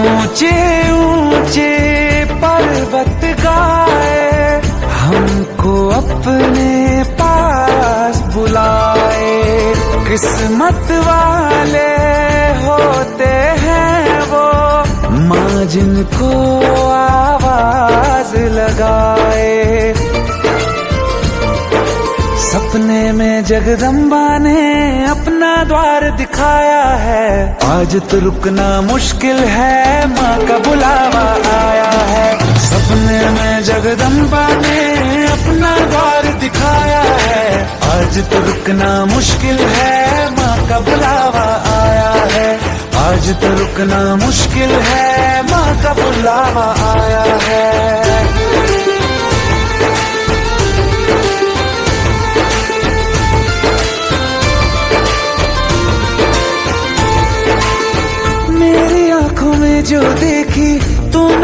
ऊंचे ऊंचे पर्वत गाए, हमको अपने पास बुलाए। किस्मत वाले होते हैं वो, माँ जिनको आवाज लगाए। सपने में जगदम्बा ने अपना द्वार दिखाया है, आज तो रुकना मुश्किल है, माँ का बुलावा आया है। सपने में जगदम्बा ने अपना द्वार दिखाया है, आज तो रुकना मुश्किल है, माँ का बुलावा आया है। आज तो रुकना मुश्किल है, माँ का बुलावा आया है। मेरी आंखों में जो देखी तूने